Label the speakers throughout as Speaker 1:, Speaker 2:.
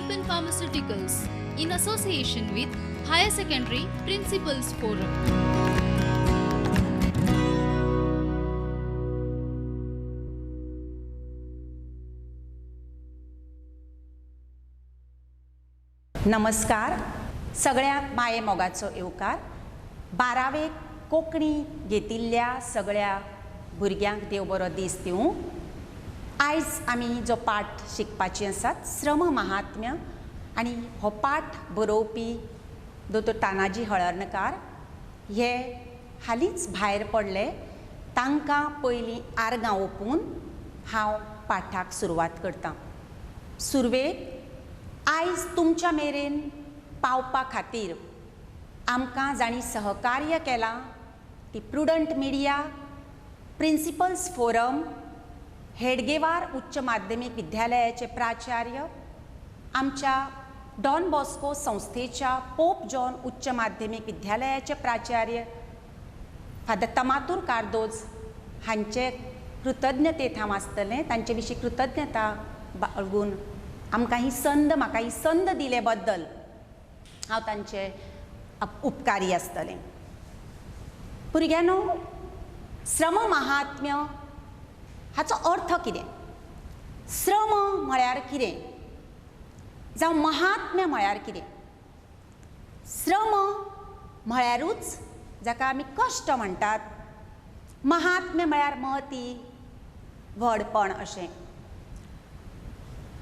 Speaker 1: Alpine Pharmaceuticals in association with Higher Secondary Principals Forum.
Speaker 2: नमस्कार. सगळ्यांक माये मोगाचो येवकार. 12वे कोंकणी घेतिल्ल्या सगळ्या भुरग्यांक देव बरो दीस दिवं. आयज आमी जो पाठ शिकपाची आसात श्रम महात्म्य आनी हो पाठ बरोवपी दोतोर तानाजी हळर्णकार हे हालींच भायर पडले. तांकां पयलीं आर्गां ओपून हांव पाठाक सुरवात करतां. सुरवेक आयज तुमच्या मेरेन पावपा खातीर आमकां जाणी सहकार्य केलां ती prudent media, principles forum, Hedgewar उच्च माध्यमीक विद्यालयाचे प्राचार्य, आमच्या डॉन बॉस्को संस्थेच्या पोप जॉन उच्च माध्यमीक विद्यालयाचे प्राचार्य फादर तमातूर कार्दोज हांचे कृतज्ञतेत हांव आसतलें. तांचे विशीं कृतज्ञता बाळगून आमकां ही संद म्हाका ही संद दिले बद्दल हांव तांचे उपकारी आसतलें. भुरग्यांनो, श्रम महात्म्य हाचो अर्थ कितें? श्रम म्हळ्यार कितें जावं महात्म्य म्हळ्यार कितें? श्रम म्हळ्यारूच जाका आमी कश्ट म्हणटात, महात्म्य म्हळ्यार महती, व्हडपण अशें.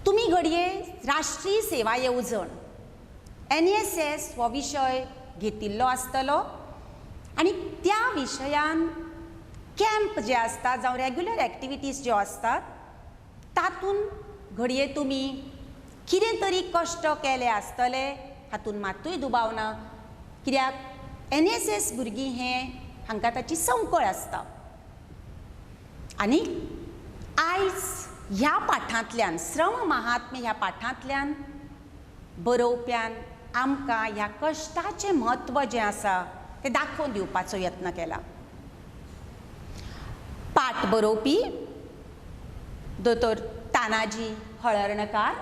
Speaker 2: तुमी घडये राष्ट्रीय सेवा येवजण NSS हो विशय घेतिल्लो आसतलो आनी त्या विशयान कॅम्प जे आसता जावं रेग्युलर एक्टिविटीज ज्यो आसतात तातूंत घडये तुमी कितें तरी कश्ट केले आसतले हातूंत मातूय दुबाव ना, कित्याक NSS भुरगीं हांकां ताची संवकळ आसता. आनी आयज ह्या पाठांतल्यान श्रम महात्म्य ह्या पाठांतल्यान बरोवप्यान आमकां ह्या कश्टाचें म्हत्व जें आसा तें दाखोवन दिवपाचो यत्न केला. पाठ बरोवपी दोतोर तानाजी हळर्णकार,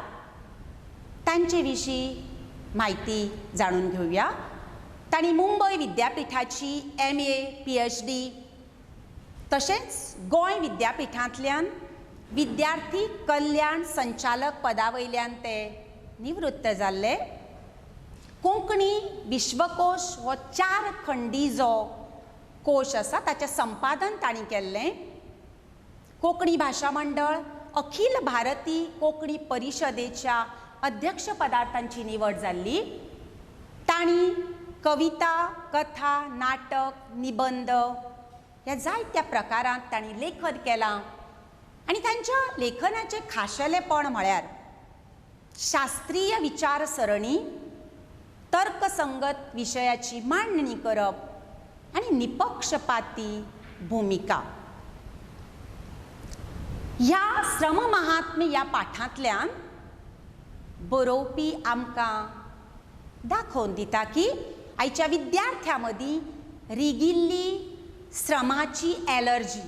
Speaker 2: तांचे विशीं म्हायती जाणून घेवया. तांणी मुंबय विद्यापिठाची MA PhD तशेंच गोंय विद्यापिठांतल्यान विद्यार्थी कल्याण संचालक पदावयल्यान ते निवृत्त जाल्ले. कोंकणी विश्वकोश हो 4 खंडी जो कोश आसा ताचें संपादन तांणी केल्लें. कोंकणी भाशा मंडळ अखिल भारतीय कोंकणी परिशदेच्या अध्यक्षपदार तांची निवड जाल्ली. तांणी कविता, कथा, नाटक, निबंध ह्या जायत्या प्रकारांत तांणी लेखन केलां. आनी तांच्या लेखनाचें खाशेलेपण म्हळ्यार शास्त्रीय विचारसरणी, तर्कसंगत विशयाची मांडणी करप आनी निपक्षपाती भुमिका. ह्या श्रम महात्म्य ह्या पाठांतल्यान बरोवपी आमकां दाखोवन दिता की आयच्या विद्यार्थ्यां मदीं रिगिल्ली श्रमाची एलर्जी,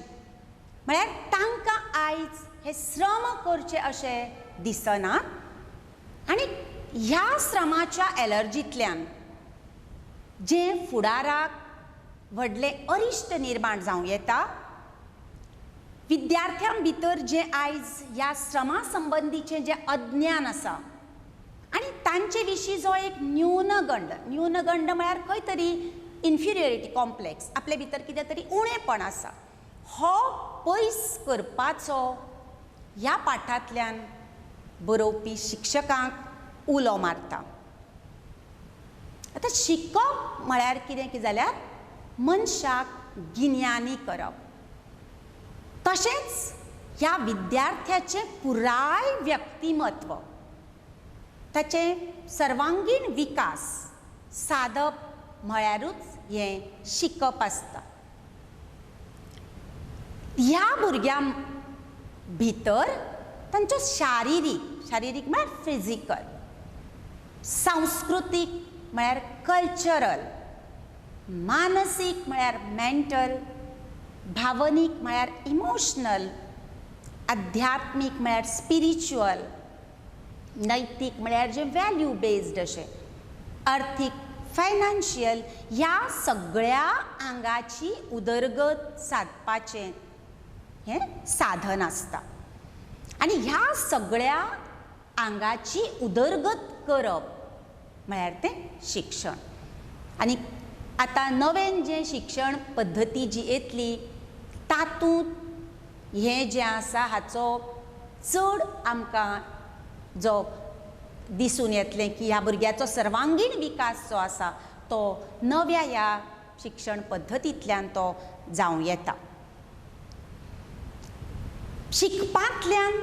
Speaker 2: म्हळ्यार तांकां आयज हे श्रम करचे अशें दिसना. आनी ह्या श्रमाच्या एलर्जींतल्यान जें फुडाराक व्हडलें अरिश्ट निर्माण जावं येता, विद्यार्थ्यां भितर जें आयज ह्या श्रमा संबंदीचें जें अज्ञान आसा आनी तांचे विशीं जो एक न्यूनगंड म्हळ्यार खंय तरी इन्फिरियरिटी कॉम्प्लेक्स, आपले भितर कितें तरी उणेपण आसा, हो पयस करपाचो ह्या पाठांतल्यान बरोवपी शिक्षकांक उलो मारता. आतां शिकप म्हळ्यार कितें जाल्यार मनशाक गिन्यानी करप. तशेंच ह्या विद्यार्थ्याचें पुराय व्यक्तिमत्व, ताचें सर्वांगीण विकास सादप म्हळ्यारूच हें शिकप आसता. ह्या भुरग्यां भितर तांचो शारिरीक म्हळ्यार फिजिकल, सांस्कृतीक म्हळ्यार कल्चरल, मानसीक म्हळ्यार मेंटल, भावनीक म्हळ्यार इमोशनल, आध्यात्मीक म्हळ्यार स्पिरिच्युअल, नैतीक म्हळ्यार जे वॅल्यू बेस्ड अशें, अर्थीक फायनान्शियल ह्या सगळ्या आंगाची उदरगत सादपाचें हें साधन आसता. आनी ह्या सगळ्या आंगाची उदरगत करप म्हळ्यार तें शिक्षण. आनी आतां नवें जें शिक्षण पद्दती जी येतली तातूंत हें जें आसा हाचो चड आमकां जो दिसून येतलें की ह्या भुरग्याचो सर्वांगीण विकास जो आसा तो नव्या ह्या शिक्षण पद्दतींतल्यान तो जावं येता. शिकपांतल्यान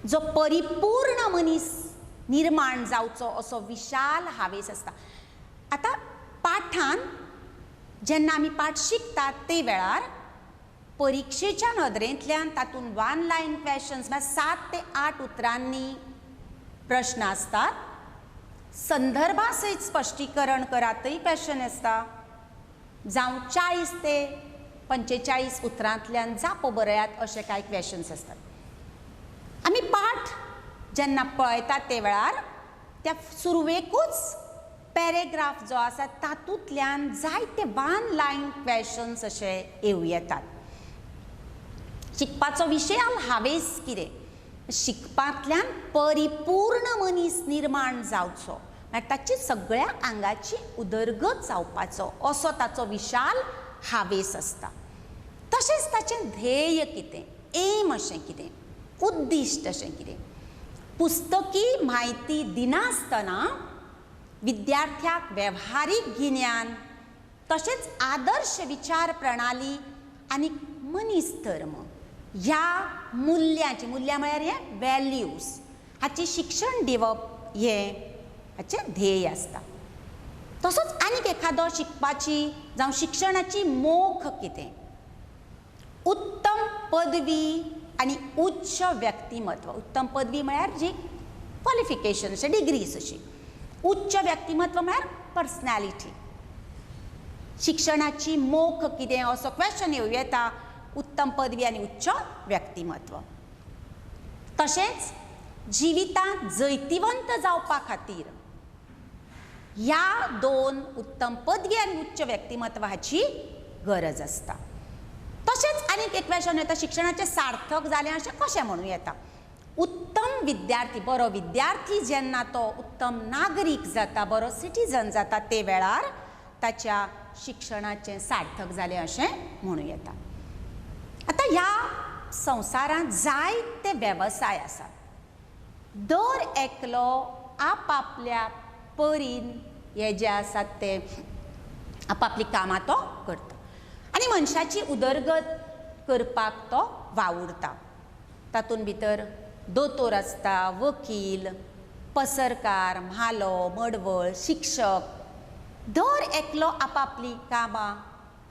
Speaker 2: जो परिपूर्ण मनीस निर्माण जावचो असो विशाल हावेस आसता. आतां पाठान जेन्ना आमी पाठ शिकतात ते वेळार परिक्षेच्या नदरेंतल्यान तातूंत 1 लायन क्वेश्चन्स म्हळ्यार 7 ते 8 उतरांनी प्रश्न आसतात. संदर्भा सयत स्पश्टीकरण करातय क्वेश्चन आसता. जावं 40 ते 45 उतरांतल्यान जापो बरयात अशे कांय क्वेश्चन्स आसतात. आमी पाठ जेन्ना पळयतात ते वेळार त्या सुरवेकूच पॅरेग्राफ जो आसा तातूंतल्यान जायते 1 लायन क्वेश्चन्स अशे येवं येतात. शिकपाचो विशय हावेस कितें? शिकपांतल्यान परिपूर्ण मनीस निर्माण जावचो म्हळ्यार ताची सगळ्या आंगाची उदरगत जावपाचो असो ताचो विशाल हावेस आसता. तशेंच ताचें ध्येय कितें, एम अशें कितें, उद्दिश्ट अशें कितें. पुस्तकी म्हायती दिनासतना विद्यार्थ्याक वेव्हारीक गिन्यान तशेंच आदर्श विचार प्रणाली आनी मनीस धर्म ह्या मुल्यांची, मुल्यां म्हळ्यार हे वॅल्यूज हाची शिक्षण दिवप हें हाचें ध्येय आसता. तसोच आनीक एखादो शिकपाची जावं शिक्षणाची मोख कितें? उत्तम पदवी आनी उच्च व्यक्तिमत्व. उत्तम पदवी म्हळ्यार जी क्वॉलिफिकेशन अशें डिग्रीज अशी. उच्च व्यक्तिमत्व म्हळ्यार पर्सनॅलिटी. शिक्षणाची मोख कितें असो क्वेश्चन येवं येता. उत्तम पदवी आनी उच्च व्यक्तिमत्व. तशेंच जिवितांत जैतिवंत जावपा खातीर ह्या 2 उत्तम पदवी आनी उच्च व्यक्तिमत्व हाची गरज आसता. तशेंच आनीक एक क्वेश्चन येता, शिक्षणाचें सार्थक जालें अशें कशें म्हणूं येता. उत्तम विद्यार्थी, बरो विद्यार्थी जेन्ना तो उत्तम नागरीक जाता, बरो सिटीजन जाता ते वेळार ताच्या शिक्षणाचें सार्थक जालें अशें म्हणूं येता. आतां ह्या संवसारांत जायते वेवसाय आसात. दर एकलो आपआपल्या परीन हे जे आसात ते आपआपली कामां तो करता आनी मनशाची उदरगत करपाक तो वावुरता. तातूंत भितर दोतोर आसता, वकील, पसरकार, म्हालो, मडवळ, शिक्षक. दर एकलो आपआपली कामां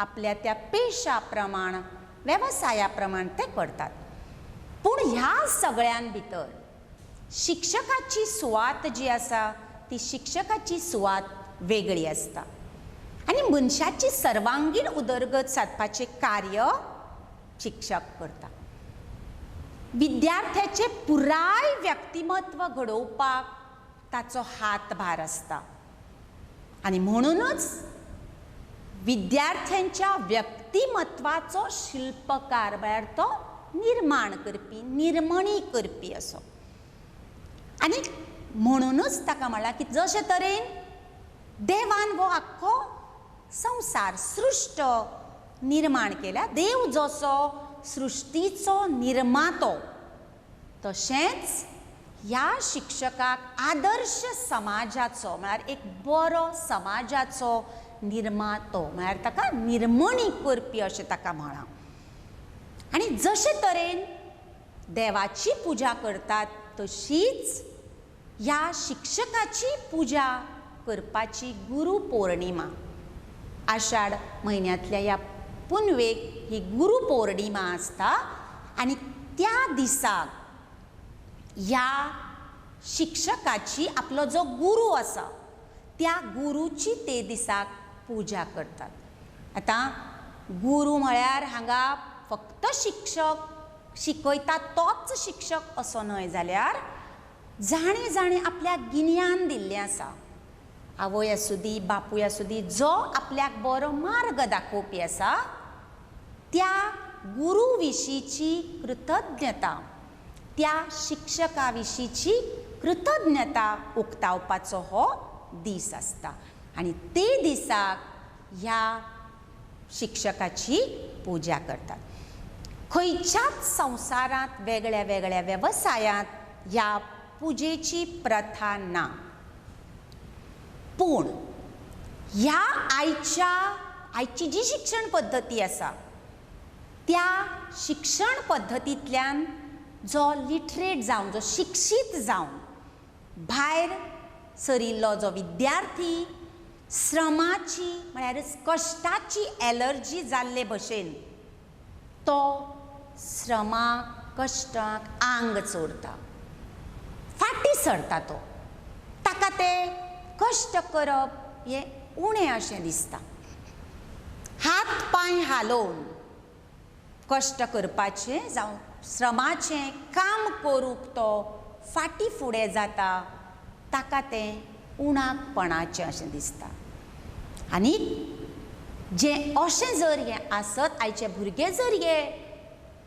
Speaker 2: आपल्या त्या पेशा प्रमाण वेवसाया प्रमाण ते करतात. पूण ह्या सगळ्यां भितर शिक्षकाची सुवात जी आसा ती शिक्षकाची सुवात वेगळी आसता आनी मनशाची सर्वांगीण उदरगत सादपाचें कार्य शिक्षक करता. विद्यार्थ्याचें पुराय व्यक्तिमत्व घडोवपाक ताचो हातभार आसता आनी म्हणूनच विद्यार्थ्यांच्या व्यक्तिमत्वाचो शिल्पकार म्हळ्यार तो निर्माण करपी, निर्मणी करपी असो. आनी म्हणूनच ताका म्हणलां की जशे तरेन देवान हो आख्खो संवसार सृश्ट निर्माण केला, देव जसो सृश्टीचो निर्मातो तशेंच ह्या शिक्षकाक आदर्श समाजाचो म्हळ्यार एक बरो समाजाचो निर्मातो म्हळ्यार ताका निर्मणी करपी अशें ताका म्हणा. आनी जशे तरेन देवाची पुजा करतात तशीच ह्या शिक्षकाची पुजा करपाची गुरू पौर्णिमा. आषाढ म्हयन्यांतल्या ह्या पुनवेक ही गुरू पौर्णिमा आसता आनी त्या दिसाक ह्या शिक्षकाची आपलो जो गुरू आसा त्या गुरूची ते दिसाक पुजा करतात. आतां गुरू म्हळ्यार हांगा फक्त शिक्षक शिकयता तोच शिक्षक असो न्हय जाल्यार जाणे जाणे आपल्याक गिन्यान दिल्लें आसा. आवय आसूं दी, बापूय आसूं दी, जो आपल्याक बरो मार्ग दाखोवपी आसा, त्या गुरू विशींची कृतज्ञता, त्या शिक्षका विशींची कृतज्ञता उक्तावपाचो हो दीस आसता. आनी ते दिसाक ह्या शिक्षकाची पुजा करतात. खंयच्याच संवसारांत वेगळ्या वेगळ्या वेवसायांत ह्या पुजेची प्रथा ना. पूण ह्या आयची जी शिक्षण पद्दती आसा, त्या शिक्षण पद्दतींतल्यान जो लिटरेट जावन, जो शिक्षीत जावन भायर सरिल्लो जो विद्यार्थी श्रमाची म्हळ्यार कश्टाची एलर्जी जाल्ले भशेन तो श्रमाक, कश्टाक आंग चोरता, फाटीं सरता. तो ताका तें कश्ट करप हें उणें अशें दिसता. हात पांय हालोवन कश्ट करपाचें जावं श्रमाचें काम करूंक तो फाटीं फुडें जाता, ताका तें उणाकपणाचें अशें दिसता. आनी जें अशें जर हें आसत, आयचे भुरगे जर हे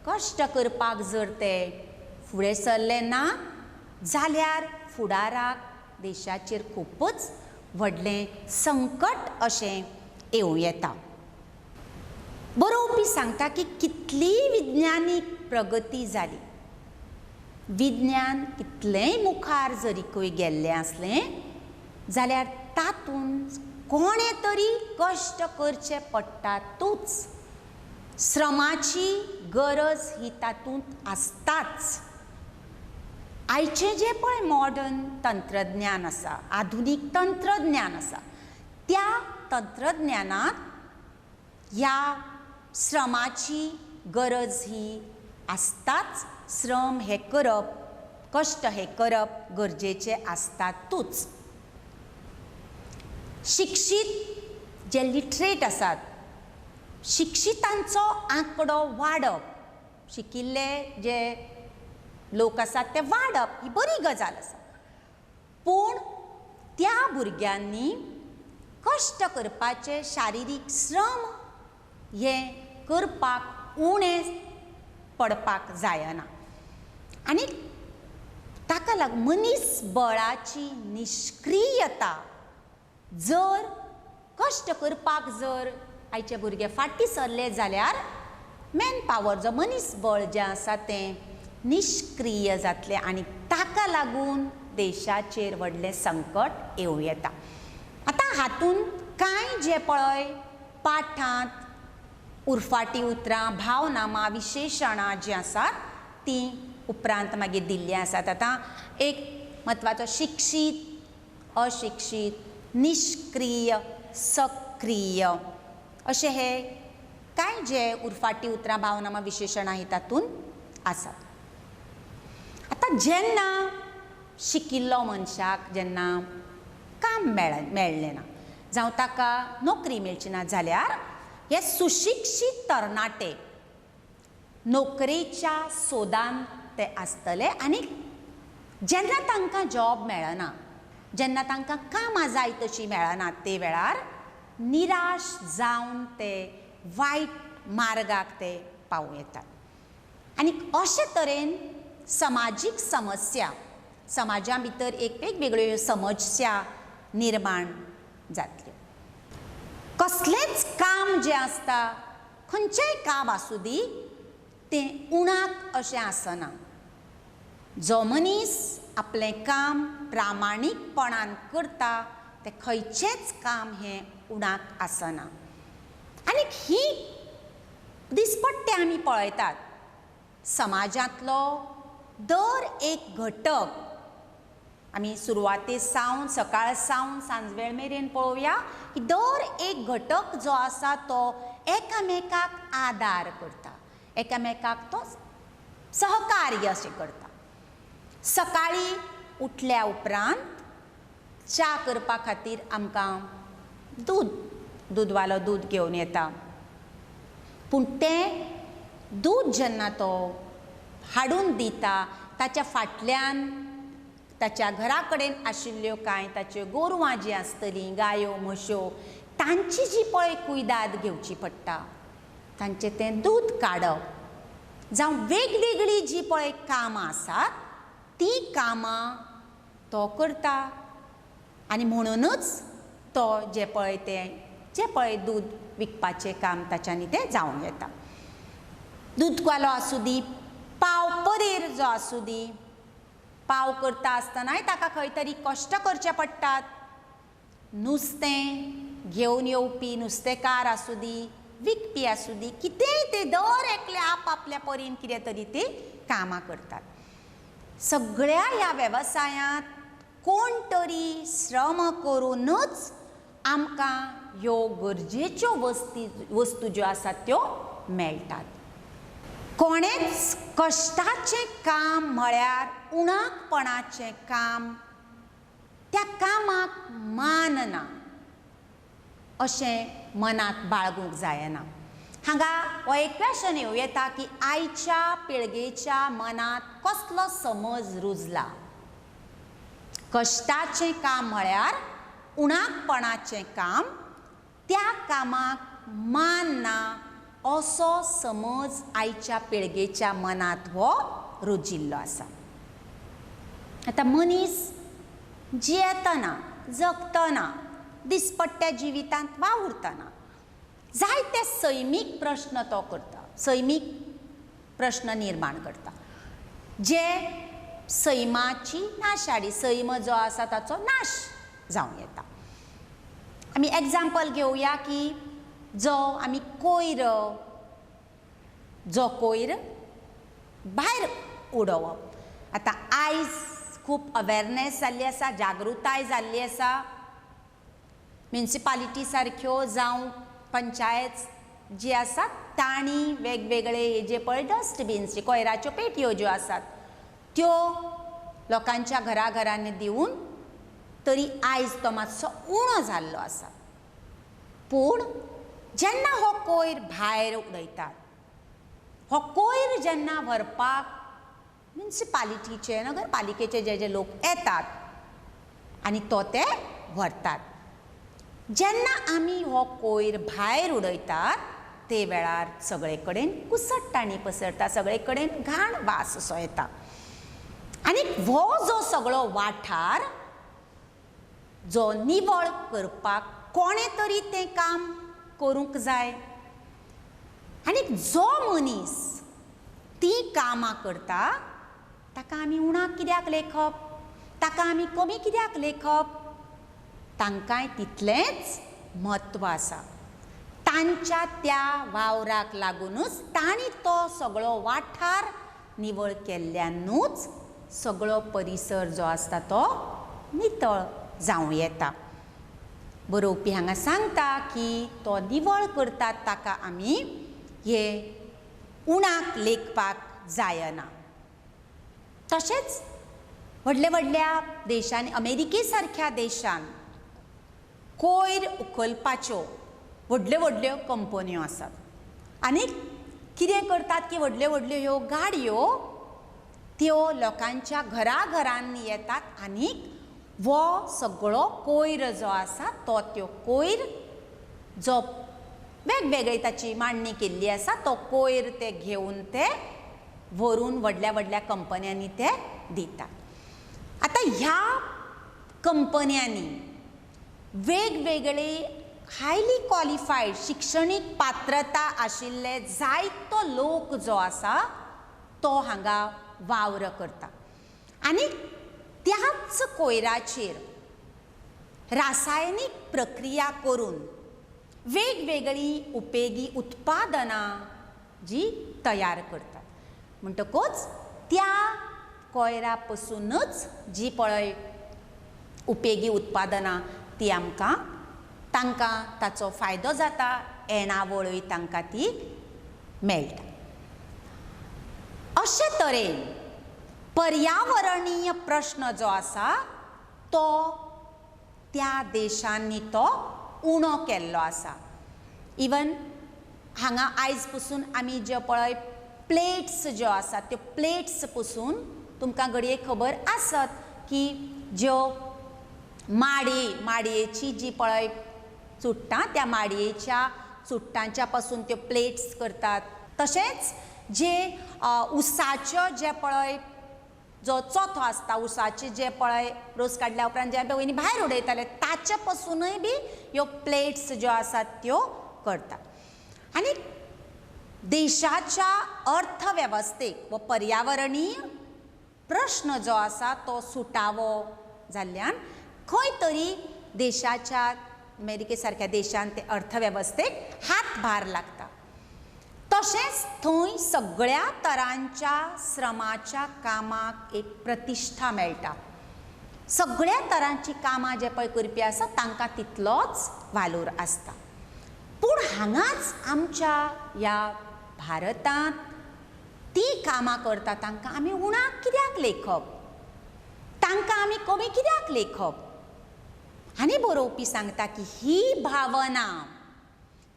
Speaker 2: कश्ट करपाक जर ते फुडें सरले ना जाल्यार फुडाराक देशाचेर खूबच व्हडलें संकट अशें येवं येता. बरोवपी सांगता की कितली विज्ञानीक प्रगती जाली, विज्ञान कितलेंय मुखार जरी खंय गेल्लें आसलें जाल्यार तातूंत कोणें तरी कश्ट करचे पडटातूच. श्रमाची गरज ही तातूंत आसताच. आयचें जें पळय मॉडर्न तंत्रज्ञान आसा, आधुनीक तंत्रज्ञान आसा, त्या तंत्रज्ञानांत ह्या श्रमाची गरज ही आसताच. श्रम हे करप, कश्ट हे करप गरजेचें आसतातूच. शिक्षीत जे लिटरेट आसात, शिक्षितांचो आंकडो वाडप, शिकिल्ले जे लोक आसात ते वाडप ही बरी गजाल आसा. पूण त्या भुरग्यांनी कश्ट करपाचे, शारिरीक श्रम हे करपाक उणें पडपाक जायना. आनी ताका लागून मनीसबळाची निश्क्रियता जर कश्ट करपाक जर आयचे भुरगे फाटीं सरले जाल्यार मॅन पावर, जो मनीसबळ जें आसा तें निश्क्रिय जातलें आनी ताका लागून देशाचेर व्हडलें संकट येवं येता. आतां हातूंत कांय जे पळय पाठांत उरफाटीं उतरां, भावनामा, विशेशणां जीं आसात तीं उपरांत मागीर दिल्लीं आसात. आतां एक म्हत्वाचो शिक्षीत, अशिक्षीत, निश्क्रिय, सक्रिय अशे हे कांय जे उरफाटीं उतरां, भावनामा, विशेशणां ही तातूंत आसात. आतां जेन्ना शिकिल्लो मनशाक जेन्ना काम मेळ्ळें ना जावं ताका नोकरी मेळची ना जाल्यार हे सुशिक्षीत तरणाटे नोकरेच्या सोदान ते आसतले. आनी जेन्ना तांकां जॉब मेळना, जेन्ना तांकां कामां जाय तशीं मेळनात, ते वेळार निराश जावन ते वायट मार्गाक ते पावूं येतात. आनी अशे तरेन समाजीक समस्या, समाजा भितर एक वेगवेगळ्यो समस्या निर्माण जातल्यो. कसलेंच काम जें आसता, खंयचेंय काम आसूं दी, तें उणाक अशें आसना. जो मनीस आपलें काम प्रामाणीकपणान करता तें खंयचेंच काम हें उणाक आसना. आनी ही दिसपट्टे आमी पळयतात. समाजांतलो दर एक घटक आमी सुरवाते सावन, सकाळ सावन सांजवेळ मेरेन पळोवया, की दर एक घटक जो आसा तो एकामेकाक आदार करता, एकामेकाक तो सहकार्य अशें करता. सकाळीं उठल्या उपरांत च्या करपा खातीर आमकां दूदवालो दूद घेवन येता. पूण तें दूद जेन्ना तो हाडून दिता ताच्या फाटल्यान ताच्या घरा कडेन आशिल्ल्यो कांय ताच्यो गोरवां जीं आसतलीं, गायो म्हश्यो, तांची जी पळय कुयदाद घेवची पडटा, तांचें तें दूद काडप जावं वेगवेगळीं जीं पळय कामां आसात तीं कामां तो करता आनी म्हणूनच तो जें पळय दूद विकपाचें काम ताच्यांनी तें जावं येता. दूदवालो आसूं दी, पाव परेर जो आसूं दी, पाव करता आसतनाय ताका खंय तरी कश्ट करचे पडटात. नुस्तें घेवन येवपी नुस्तेकार आसूं दी, विकपी आसूं दी, कितेंय ते दर एकले आपल्या परीन कितें तरी ते कामां करतात. सगळ्या ह्या वेवसायांत कोण तरी श्रम करूनच आमकां ह्यो गरजेच्यो वस्तू ज्यो आसात त्यो मेळटात. कोणेच कश्टाचें काम म्हळ्यार उणाकपणाचें काम, त्या कामाक मान ना अशें मनांत बाळगूंक जायना. हांगा हो एक क्वेशन येता की आयच्या पिळगेच्या मनांत कसलो समज रुजला. कश्टाचें काम म्हळ्यार उणाकपणाचें काम, त्या कामाक मान ना असो समज आयच्या पिळगेच्या मनांत हो रुजिल्लो आसा. आतां मनीस जियेतना, जगतना, दिसपट्ट्या जिवितांत वावुरतना जायते सैमीक प्रश्न तो करता, सैमीक प्रश्न निर्माण करता, जे सैमाची नाशाडी, सैम जो आसा ताचो नाश जावं येता. आमी एग्जाम्पल घेवया की जो कोयर भायर उडोवप. आतां आयज खूब अवेरनेस जाल्ली आसा, जागृताय जाल्ली आसा. म्युनिसिपालिटी सारक्यो जावं पंचायत जी आसा तांणी वेगवेगळे हे जे पळय डस्टबिन्स, कोयराच्यो पेटयो ज्यो आसात त्यो लोकांच्या घराघरांनी दिवन तरी आयज तो मातसो उणो जाल्लो आसा. पूण जेन्ना हो कोयर भायर उडयतात, हो कोयर जेन्ना व्हरपाक म्युनिसिपालिटीचे, नगरपालिकेचे जे लोक येतात आनी तो ते व्हरतात, जेन्ना आमी हो कोयर भायर उडयतात ते वेळार सगळे कडेन कुसटटाणी पसरता, सगळे कडेन घाण वास असो येता. आनी हो जो सगळो वाठार जो निवळ करपाक कोणे तरी तें काम करूंक जाय. आनी जो मनीस ती कामां करता ताका आमी उणाक कित्याक लेखप, ताका आमी कमी कित्याक लेखप, तांकांय तितलेंच म्हत्व आसा. तांच्या त्या वावराक लागूनच तांणी तो सगळो वाठार निवळ केल्ल्यानूच सगळो परिसर जो आसता तो नितळ जावं येता. बरोवपी हांगा सांगता की तो निवळ करतात ताका आमी हे उणाक लेखपाक जायना. तशेंच व्हडल्या व्हडल्या देशांनी, अमेरिके सारक्या देशांत कोयर उखलपाच्यो व्हडल्यो व्हडल्यो कंपन्यो आसात. आनी कितें करतात की व्हडल्यो व्हडल्यो ह्यो गाडयो त्यो लोकांच्या घराघरांनी येतात आनी वो सगळो कोयर जो आसा तो त्यो कोयर जो वेगवेगळी ताची मांडणी केल्ली आसा तो कोयर ते घेवन ते व्हरून व्हडल्या व्हडल्या कंपन्यांनी ते दितात. आतां ह्या कंपन्यांनी वेगवेगळे हायली क्वॉलिफायड शिक्षणीक पात्रता आशिल्ले जायतो लोक जो आसा तो हांगा वावर करता. आनी त्याच कोयराचेर रासायनीक प्रक्रिया करून वेगवेगळी उपेगी उत्पादनां जी तयार करतात. म्हणटकूच त्या कोयरा पासूनच जी पळय उपेगी उत्पादनां ती तांकां ताचो फायदो जाता, येणावळूय तांकां ती मेळटा. अशे तरेन पर्यावरणीय प्रश्न जो आसा तो त्या देशांनी तो उणो केल्लो आसा. इवन हांगा आयज पसून आमी जे पळय प्लेट्स ज्यो आसात त्यो प्लेट्स पसून तुमकां घडये खबर आसत की ज्यो माडयेची जी पळय चुट्टां त्या माडयेच्या चुट्टांच्या पासून त्यो प्लेट्स करतात. तशेंच जे उसाच्यो जे पळय जो चोथो आसता उसाचे जे पळय रोस काडल्या उपरांत जे पळय भायर उडयताले ताचे पासूनय बी ह्यो प्लेट्स ज्यो आसात त्यो करतात. आनी देशाच्या अर्थवेवस्थेक व पर्यावरणीय प्रश्न जो आसा तो सुटावो जाल्ल्यान खंय तरी देशाच्या अमेरिके सारक्या देशांत ते अर्थवेवस्थेक हातभार लागता. तशेंच थंय सगळ्या तरांच्या श्रमाच्या कामाक एक प्रतिश्ठा मेळटा. सगळ्या तरांची कामां जे पळय करपी आसा तांकां तितलोच वालोर आसता. पूण हांगाच आमच्या ह्या भारतांत ती कामां करता तांकां आमी उणाक कित्याक लेखप, तांकां आमी कमी कित्याक लेखप. आनी बरोवपी सांगता की ही भावना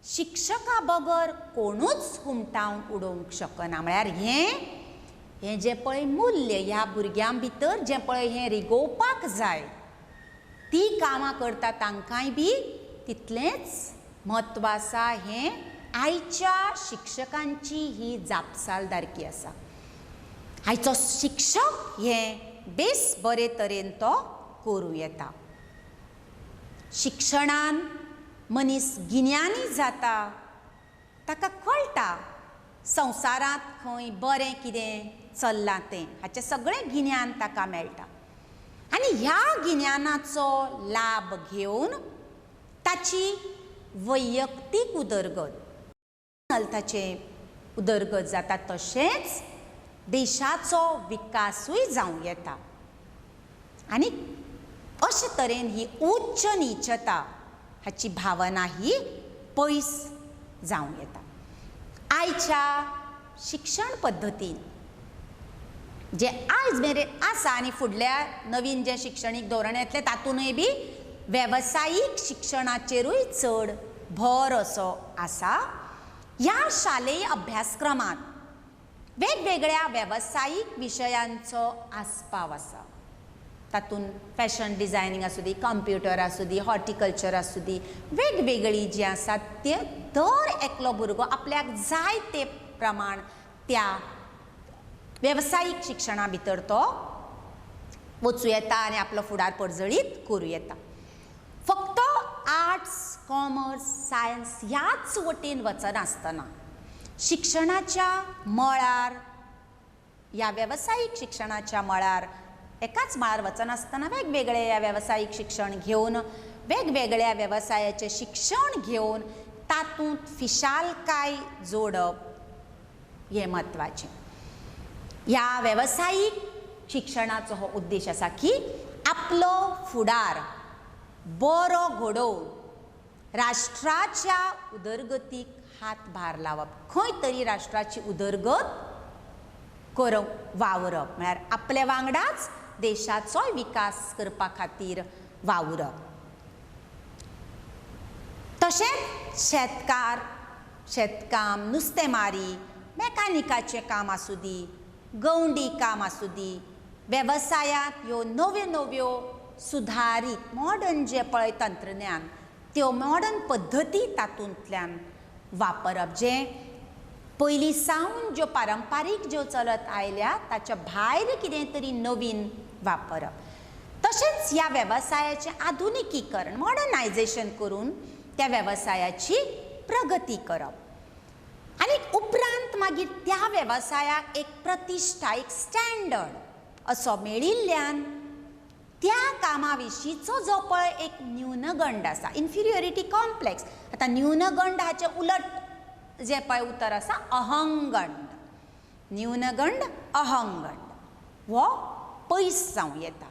Speaker 2: शिक्षका बगर कोणूच हुमटावन उडोवंक शकना. म्हळ्यार हें जें पळय मूल्य ह्या भुरग्यां भितर जें पळय हें रिगोवपाक जाय ती कामां करता तांकांय बी तितलेंच म्हत्व आसा. हें आयच्या शिक्षकांची ही जापसालदारकी आसा. आयचो शिक्षक हें बेस बरे तरेन तो करूं येता. शिक्षणान मनीस गिन्यानी जाता, ताका कळटा संवसारांत खंय बरें कितें चल्लां तें हाचें सगळें गिन्यान ताका मेळटा. आनी ह्या गिन्यानाचो लाभ घेवन ताची वैयक्तीक उदरगत ताचें उदरगत जाता. तशेंच देशाचो विकासूय जावं येता. आनी अशे तरेन ही उच्च नीचता हाची भावना ही पयस जावं येता. आयच्या शिक्षण पद्दतीन जे आयज मेरेन आसा आनी फुडल्या नवीन जे शिक्षणीक धोरण येतलें तातूंतय बी वेवसायीक शिक्षणाचेरूय चड भर असो आसा. ह्या शालेय अभ्यासक्रमांत वेगवेगळ्या वेवसायीक विशयांचो आस्पाव आसा. तातूंत फॅशन डिझायनींग आसूं दी, कंप्युटर आसूं दी, हॉर्टिकल्चर आसूं दी, वेगवेगळी जी आसात ते दर एकलो भुरगो आपल्याक जाय ते प्रमाण त्या वेवसायीक शिक्षणा भितर तो वचूं येता आनी आपलो फुडार परजळीत करूं येता. फक्त आर्ट्स, कॉमर्स, सायन्स ह्याच वटेन वचनासतना शिक्षणाच्या मळार ह्या वेवसायीक शिक्षणाच्या मळार एकाच मळार वचनासतना वेगवेगळे ह्या वेवसायीक शिक्षण घेवन वेगवेगळ्या वेवसायाचें शिक्षण घेवन तातूंत फिशालकाय जोडप हें म्हत्वाचें. ह्या वेवसायीक शिक्षणाचो हो उद्देश आसा की आपलो फुडार बरो घडोवन राष्ट्राच्या उदरगतीक हातभार लावप, खंय तरी राष्ट्राची उदरगत करप, वावरप. म्हळ्यार आपल्या वांगडाच देशाचोय विकास करपा खातीर वावरप. तशेंच शेतकाम, नुस्तेमारी, मेकॅनिकाचें काम आसूं दी, गवंडी काम आसूं दी, वेवसायांत ह्यो नव्यो नव्यो सुधारीत मॉडर्न जे पळय तंत्रज्ञान त्यो मॉडर्न पद्दती तातूंतल्यान वापरप. जें पयलीं सावन ज्यो पारंपारीक ज्यो चलत आयल्या ताच्या भायर कितें तरी नवीन वापरप. तशेंच ह्या वेवसायाचें आधुनिकीकरण, मॉडर्नायझेशन करून त्या वेवसायाची प्रगती करप. आनी उपरांत मागीर त्या वेवसायाक एक प्रतिश्ठा, एक स्टँडर्ड असो मेळिल्ल्यान त्या कामा विशींचो जो पळय एक न्यूनगंड आसा, इन्फिरियोरिटी कॉम्प्लेक्स, आतां न्यूनगंड हाचे उलट जे पळय उतर आसा अहंगंड. न्यूनगंड, अहंगंड हो पयस जावं येता.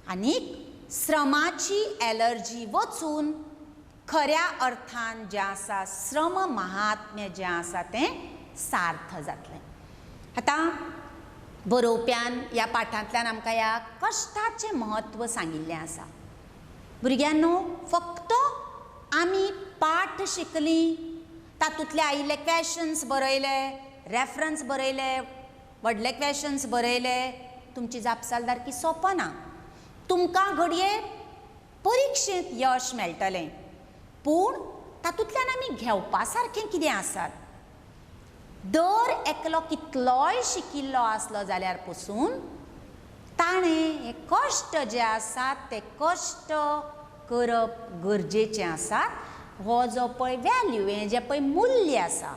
Speaker 2: आनीक श्रमाची एलर्जी वचून खऱ्या अर्थान जें आसा श्रम महात्म्य जें आसा तें सार्थ जातलें. आतां बरोवप्यान ह्या पाठांतल्यान आमकां ह्या कश्टाचें म्हत्व सांगिल्लें आसा. भुरग्यांनो, फक्त आमी पाठ शिकलीं, तातूंतले आयिल्ले क्वेश्चन्स बरयले, रेफरन्स बरयले, व्हडले क्वेश्चन्स बरयले, तुमची जापसालदारकी सोंपना. तुमकां घडये परिक्षेंत यश मेळटलें, पूण तातूंतल्यान आमी घेवपा सारकें कितें आसात? दर एकलो कितलोय शिकिल्लो आसलो जाल्यार पसून ताणें हे कश्ट जे आसात ते कश्ट करप गरजेचें आसा. हो जो पळय वॅल्यू, हें जें पळय मूल्य आसा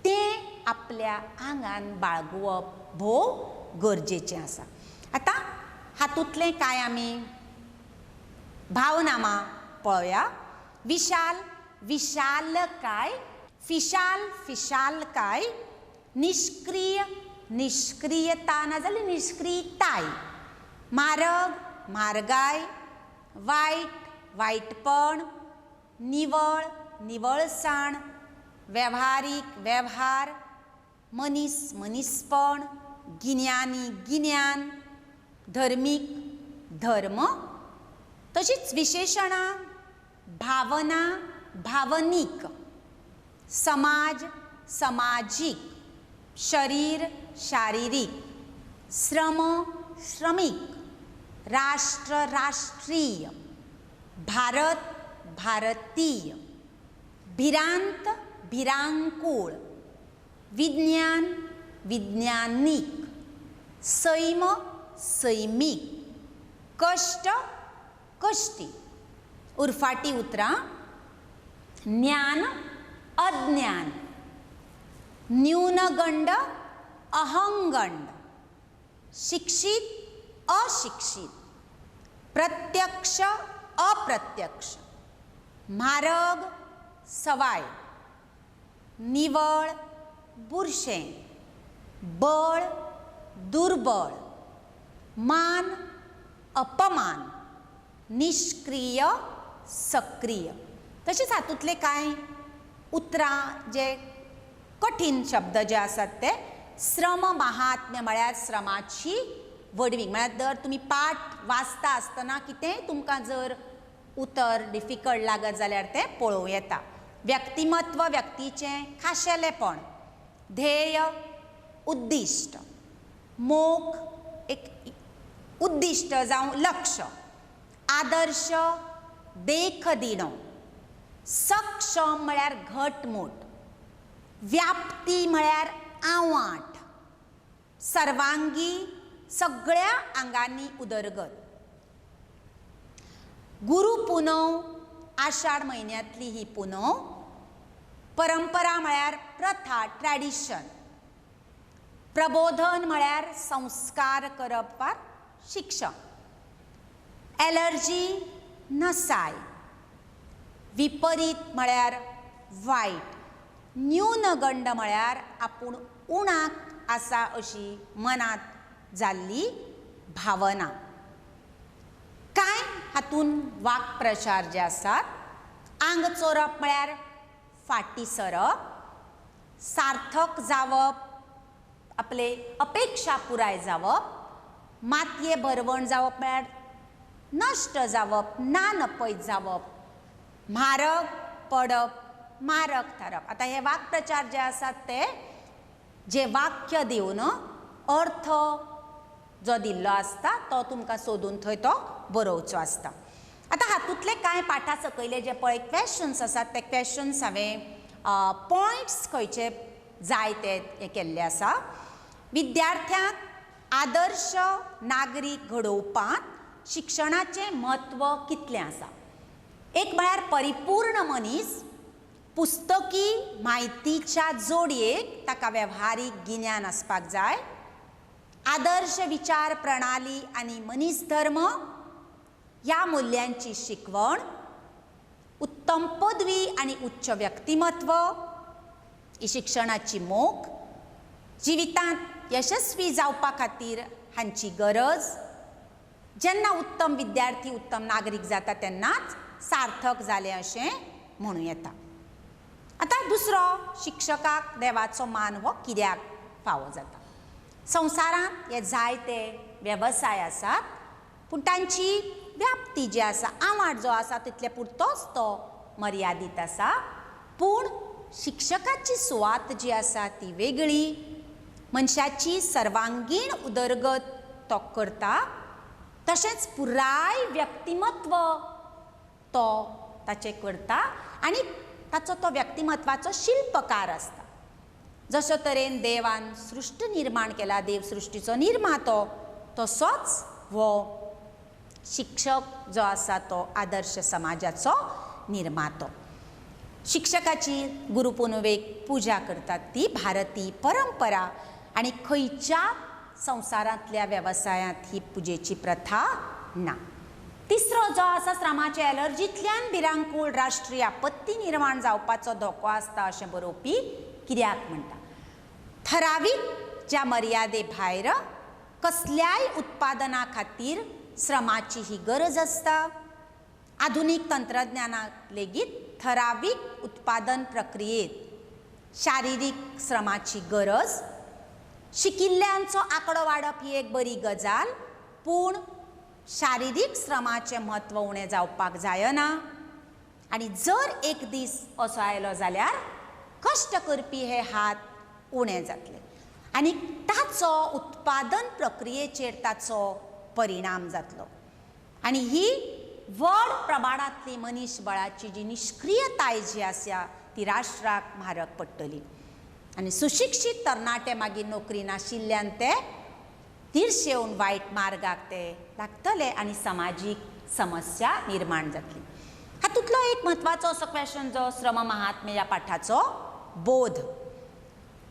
Speaker 2: तें आपल्या आंगान बाळगुवप भोव गरजेचें आसा. आतां हातूंतलें कांय आमी भावनामा पळोवया. विशाल विशालकाय, फिशाल फिशालकाय, निष्क्रिय निष्क्रियता नाजाल्यार निष्क्रियताय, मारग म्हारगाय, वायट वायटपण, निवळ निवळसाण, वेव्हारीक वेव्हार, मनीस मनीसपण, गिन्यानी गिन्यान, धर्मीक धर्म. तशीच विशेशणां भावना भावनीक, समाज समाजीक, शरीर शारिरीक, श्रम श्रमिक, राष्ट्र राष्ट्रीय, भारत भारतीय, भिरांत भिरांकूळ, विज्ञान विज्ञानीक, सैम सैमीक, कष्ट कश्टी. उरफाटी उतरां ज्ञान अज्ञान, न्यूनगंड अहंगंड, शिक्षित अशिक्षित, प्रत्यक्ष अप्रत्यक्ष, म्हारग सवाय, निवळ बुरशें, बळ दुर्बळ, मान अपमान, निष्क्रिय सक्रिय. तशेंच हातूंतले कांय उतरां जे कठीण शब्द जे आसात ते श्रम महात्म्य म्हळ्यार श्रमाची वडवीक. म्हळ्यार जर तुमी पाठ वाचता आसतना कितेंय तुमकां जर उतर डिफिकल्ट लागत जाल्यार तें पळोवं येता. व्यक्तिमत्व व्यक्तीचें खाशेलेपण, ध्येय उद्दिश्ट, मोख एक उद्दिश्ट जावं लक्ष, आदर्श देख दिणो, सक्षम म्हळ्यार घटमूट, व्याप्ती म्हळ्यार आवांठ, सर्वांगी सगळ्या आंगांनी उदरगत. गुरू पुनव आषाढ म्हयन्यांतली ही पुनव. परंपरा म्हळ्यार प्रथा ट्रॅडिशन, प्रबोधन म्हळ्यार संस्कार करप वा शिक्षण, एलर्जी नसाय, विपरीत म्हळ्यार वायट, न्यूनगंड म्हळ्यार आपूण उणाक आसा अशी मनांत जाल्ली भावना. कांय हातून वाक्प्रचार जे आसात. आंग चोरप म्हळ्यार फाटी सरप, सार्थक जावप आपले अपेक्षा पुराय जावप, मातये भरवण जावप म्हळ्यार नश्ट जावप ना नपयत जावप, म्हारग पडप मारक थारप. आतां हे वाक्प्रचार जे आसात ते जे वाक्य दिवन अर्थ जो दिल्लो आसता तो तुमकां सोदून थंय तो बरोवचो आसता. आतां हातूंतले कांय पाठा सकयले जे पळय क्वेश्चन्स आसात ते क्वेश्चन्स हांवें पॉयंट्स खंयचे जाय ते हे केल्ले आसा. विद्यार्थ्यांक आदर्श नागरीक घडोवपांत शिक्षणाचें म्हत्व कितलें आसा. एक म्हळ्यार परिपूर्ण मनीस पुस्तकी म्हायतीच्या जोडयेक ताका वेव्हारीक गिन्यान आसपाक जाय. आदर्श विचार प्रणाली आनी मनीस धर्म ह्या मुल्यांची शिकवण, उत्तम पदवी आनी उच्च व्यक्तिमत्व ही शिक्षणाची मोख, जिवितांत यशस्वी जावपा खातीर हांची गरज. जेन्ना उत्तम विद्यार्थी उत्तम नागरीक जाता तेन्नाच सार्थक जालें अशें म्हणूं येता. आतां दुसरो शिक्षकाक देवाचो मान हो कित्याक फावो जाता. संवसारांत हे जायते वेवसाय आसात पूण तांची व्याप्ती जी आसा आवांठ जो आसा तितले पुरतोच तो मर्यादीत आसा. पूण शिक्षकाची सुवात जी आसा ती वेगळी. मनशाची सर्वांगीण उदरगत तो करता. तशेंच पुराय व्यक्तिमत्व तो ताचे करता आनी ताचो तो व्यक्तिमत्वाचो शिल्पकार आसता. जशे तरेन देवान सृश्टी निर्माण केला, देव सृश्टीचो निर्मातो, तसोच हो शिक्षक जो आसा तो आदर्श समाजाचो निर्मातो. शिक्षकाची गुरुपुनवेक पुजा करतात ती भारतीय परंपरा आनी खंयच्या संवसारांतल्या वेवसायांत ही पुजेची प्रथा ना. तिसरो जो आसा श्रमाचे एलर्जींतल्यान भिरांकूळ राष्ट्रीय आपत्ती निर्माण जावपाचो धोको आसता अशें बरोवपी कित्याक म्हणटा. ठरावीक ज्या मर्यादे भायर कसल्याय उत्पादना खातीर श्रमाची ही गरज आसता. आधुनीक तंत्रज्ञानाक लेगीत ठरावीक उत्पादन प्रक्रियेत शारिरीक श्रमाची गरज. शिकिल्ल्यांचो आंकडो वाडप ही एक बरी गजाल, पूण शारिरीक श्रमाचें म्हत्व उणें जावपाक जायना. आनी जर एक दीस असो आयलो जाल्यार कश्ट करपी हे हात उणें जातले आनी ताचो उत्पादन प्रक्रियेचेर ताचो परिणाम जातलो. आनी ही व्हड प्रमाणांतली मनीसबळाची जी निश्क्रियताय जी आसा ती राष्ट्राक म्हारग पडटली. आनी सुशिक्षीत तरणाटे मागीर नोकरी नाशिल्ल्यान ते तिरशेवन वायट मार्गाक ते लागतले आनी समाजीक समस्या निर्माण जातली. हातूंतलो एक म्हत्वाचो असो क्वेश्चन जो श्रम महात्म्य ह्या पाठाचो बोध.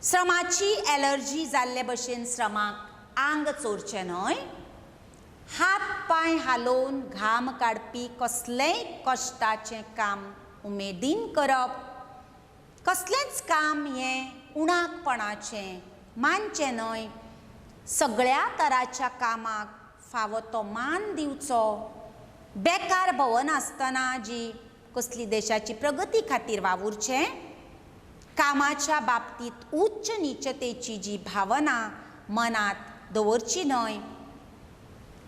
Speaker 2: श्रमाची एलर्जी जाल्ले भशेन श्रमाक आंग चोरचें न्हय. हात पांय हालोवन घाम काडपी कसलेंय कश्टाचें काम उमेदीन करप, कसलेंच काम हें उणाकपणाचें मानचें न्हय. सगळ्या तराच्या कामाक फावो तो मान दिवचो. बेकार भवनासतना जी कसली देशाची प्रगती खातीर वावुरचें. कामाच्या बाबतीत उच्च नीचतेची जी भावना मनात दवरची न्हय.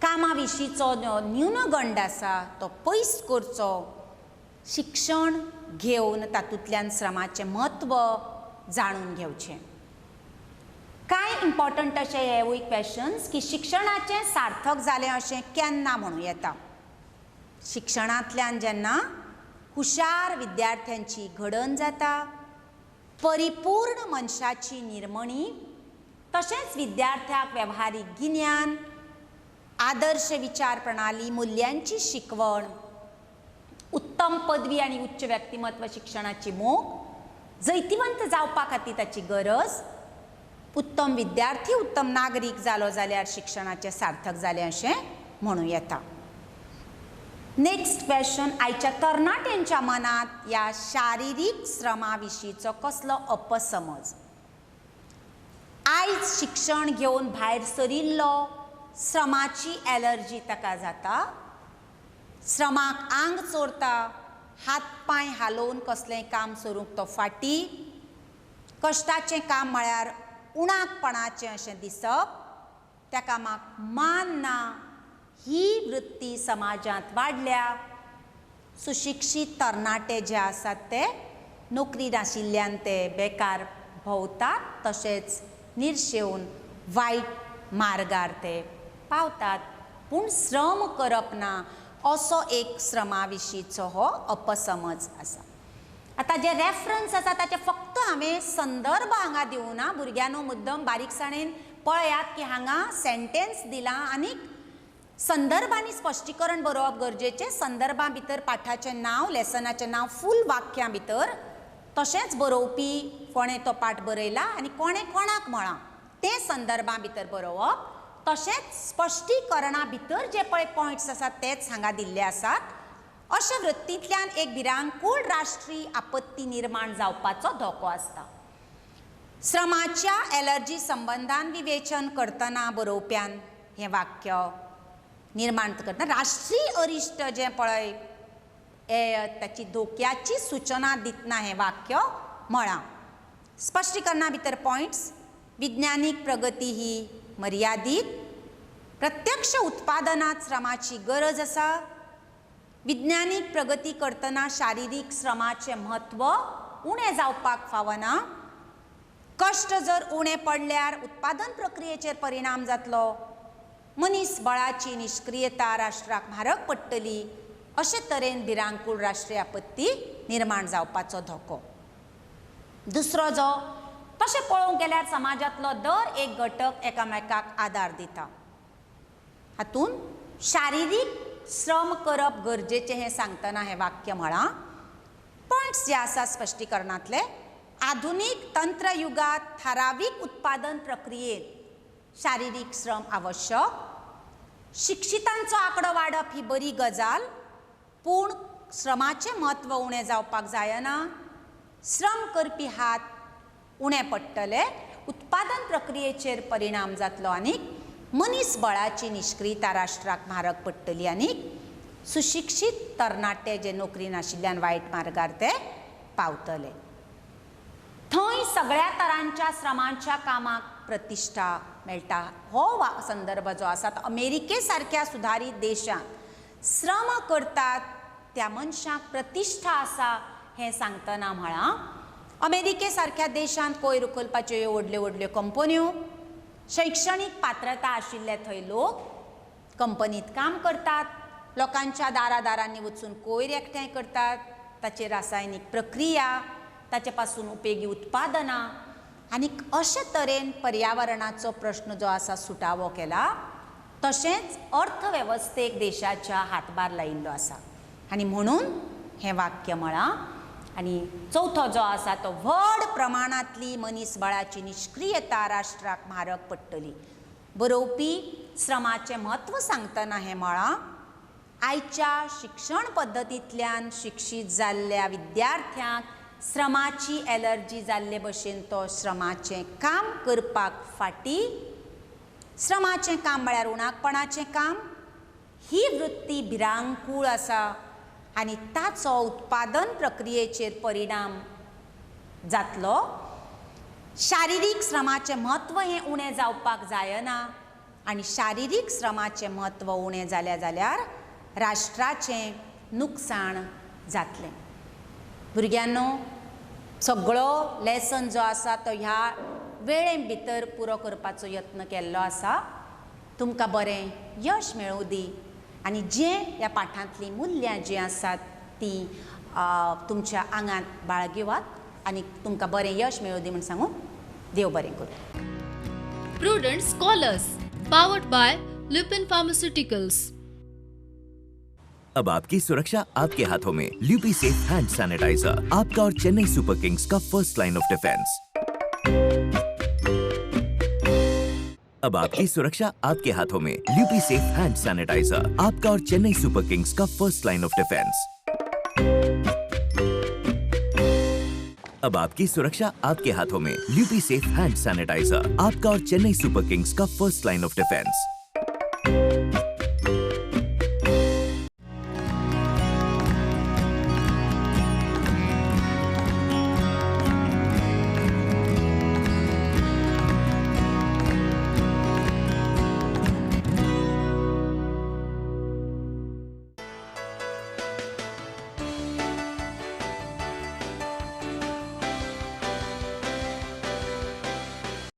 Speaker 2: कामा विशींचो जो न्यूनगंड आसा तो पयस करचो. शिक्षण घेवन तातूंतल्यान श्रमाचें म्हत्व जाणून घेवचें. कांय इम्पॉर्टंट अशे हेवूय क्वेश्चन्स की शिक्षणाचें सार्थक जालें अशें केन्ना म्हणूं येता. शिक्षणांतल्यान जेन्ना हुशार विद्यार्थ्यांची घडण जाता, परिपूर्ण मनशाची निर्मणी, तशेंच विद्यार्थ्याक वेव्हारीक गिन्यान, आदर्श विचार प्रणाली, मुल्यांची शिकवण, उत्तम पदवी आनी उच्च व्यक्तिमत्व शिक्षणाची मोख, जैतिवंत जावपा खातीर ताची गरज, उत्तम विद्यार्थी उत्तम नागरीक जालो जाल्यार शिक्षणाचें सार्थक जालें अशें म्हणूं येता. Next question. आयच्या तरणाट्यांच्या मनात ह्या शारिरीक श्रमा विशींचो कसलो अपसमज. आयज शिक्षण घेवन भायर सरिल्लो श्रमाची एलर्जी ताका जाता. श्रमाक आंग चोरता. हात पांय हालोवन कसलेंय काम सोरूंक तो फाटी. कश्टाचें काम म्हळ्यार उणाकपणाचें अशें दिसप. त्या कामाक मान ना. ही वृत्ती समाजांत वाडल्या. सुशिक्षीत तरणाटे जे आसात ते नोकरी नाशिल्ल्यान ते बेकार भोंवतात, तशेंच निर्शेवन वायट मार्गार ते पावतात. पूण श्रम करप ना असो एक श्रमा विशींचो हो अपसमज आसा. आतां जे रेफरन्स आसा ताचे फक्त हांवें संदर्भ हांगा दिवना. भुरग्यांनो मुद्दम बारीकसाणेन पळयात की हांगा सेंटेन्स दिलां आनीक संदर्भांनी स्पश्टीकरण बरोवप गरजेचें. संदर्भां भितर पाठाचें नांव, लेसनाचें नांव फूल वाक्यां भितर, तशेंच बरोवपी कोणें तो पाठ बरयला आनी कोणें कोणाक म्हळां तें संदर्भां भितर बरोवप. तशेंच स्पश्टीकरणा भितर जे पळय पॉयंट्स आसात तेच हांगा दिल्ले आसात. अशा वृत्तींतल्यान एक भिरांकूळ राष्ट्रीय आपत्ती निर्माण जावपाचो धोको आसता. श्रमाच्या एलर्जी संबंधान विवेचन करतना बरोवप्यान हें वाक्य निर्माण करता. राष्ट्रीय अरिश्ट जें पळय ताची धोक्याची सूचना दितना हें वाक्य म्हळां. स्पश्टीकरणा भितर पॉयंट्स. विज्ञानीक प्रगती ही मर्यादीत. प्रत्यक्ष उत्पादनात श्रमाची गरज आसा. विज्ञानीक प्रगती करतना शारिरीक श्रमाचें म्हत्व उणें जावपाक फावना. कश्ट जर उणें पडल्यार उत्पादन प्रक्रियेचेर परिणाम जातलो. मनीसबळाची निश्क्रियता राष्ट्राक म्हारग पडटली अशे तरेन भिरांकूळ राष्ट्रीय आपत्ती निर्माण जावपाचो धोको. दुसरो जो तशें पळोवंक गेल्यार समाजांतलो दर एक घटक एकामेकाक आदार दिता. हातूंत शारिरीक श्रम करप गरजेचें हें सांगतना हें वाक्य म्हळां. पॉयंट्स जे आसा स्पश्टीकरणांतले, आधुनीक तंत्रयुगात थारावीक उत्पादन प्रक्रियेत शारिरीक श्रम आवश्यक. शिक्षितांचो आंकडो वाडप ही बरी गजाल, पूण श्रमाचें म्हत्व उणें जावपाक जायना. श्रम करपी हात उणे पडटले, उत्पादन प्रक्रियेचेर परिणाम जातलो आनीक मनीसबळाची निश्क्रियता राष्ट्राक म्हारग पडटली आनीक सुशिक्षीत तरणाटे जे नोकरी नाशिल्ल्यान वायट मार्गार ते पावतले. थंय सगळ्या तरांच्या श्रमांच्या कामाक प्रतिश्ठा मेळटा. हो संदर्भ जो आसा तो अमेरिके सारक्या सुदारीत देशांत श्रम करतात त्या मनशाक प्रतिश्ठा आसा हें सांगतना म्हळां. अमेरिके सारक्या देशांत कोयर उखलपाच्यो व्हडल्यो व्हडल्यो कंपन्यो, शैक्षणीक पात्रता आशिल्ले थंय लोक कंपनींत काम करतात, लोकांच्या दारांनी वचून कोयर एकठांय करतात, ताची रासायनीक प्रक्रिया, ताचे पासून उपेगी उत्पादनां आनी अशे तरेन पर्यावरणाचो प्रश्न जो आसा सुटावो केला. तशेंच अर्थवेवस्थेक देशाच्या हातभार लायिल्लो आसा आनी म्हणून हें वाक्य म्हळां. आनी चवथो जो आसा तो व्हड प्रमाणांतली मनीसबळाची निश्क्रियता राष्ट्राक म्हारग पडटली. बरोवपी श्रमाचें म्हत्व सांगतना हें म्हळां. आयच्या शिक्षण पद्दतींतल्यान शिक्षीत जाल्ल्या विद्यार्थ्यांक श्रमाची एलर्जी जाल्ले भशेन तो श्रमाचें काम करपाक फाटी. श्रमाचें काम म्हळ्यार उणाकपणाचें काम. ही वृत्ती भिरांकूळ आसा आनी ताचो उत्पादन प्रक्रियेचेर परिणाम जातलो. शारिरीक श्रमाचें म्हत्व हें उणें जावपाक जायना आनी शारिरीक श्रमाचें म्हत्व उणें जालें जाल्यार राष्ट्राचें नुकसाण जातलें. भुरग्यांनो, सगळो लेसन जो आसा तो ह्या वेळे भितर पुरो करपाचो यत्न केल्लो आसा. तुमकां बरें यश मेळूं दी आनी जें ह्या पाठांतलीं मुल्यां जीं आसात तीं तुमच्या आंगांत बाळगिवात आनी तुमकां बरें यश मेळूं दी म्हूण सांगून देव बरें करूं.
Speaker 1: Prudent Scholars, powered by Lupin Pharmaceuticals.
Speaker 3: अब आपकी सुरक्षा आपके हाथों में. ल्यूपी सेफ हैंड सैनिटाइजर, आपका और चेन्नई सुपर किंग्स का फर्स्ट लाइन ऑफ डिफेंस. अब आपकी सुरक्षा आपके हाथों में. ल्यूपी सेफ हैंड सैनिटाइजर, आपका और चेन्नई सुपर किंग्स का फर्स्ट लाइन ऑफ डिफेंस. अब आपकी सुरक्षा आपके हाथों में. ल्यूपी सेफ हैंड सैनिटाइजर, आपका और चेन्नई सुपर किंग्स का फर्स्ट लाइन ऑफ डिफेंस.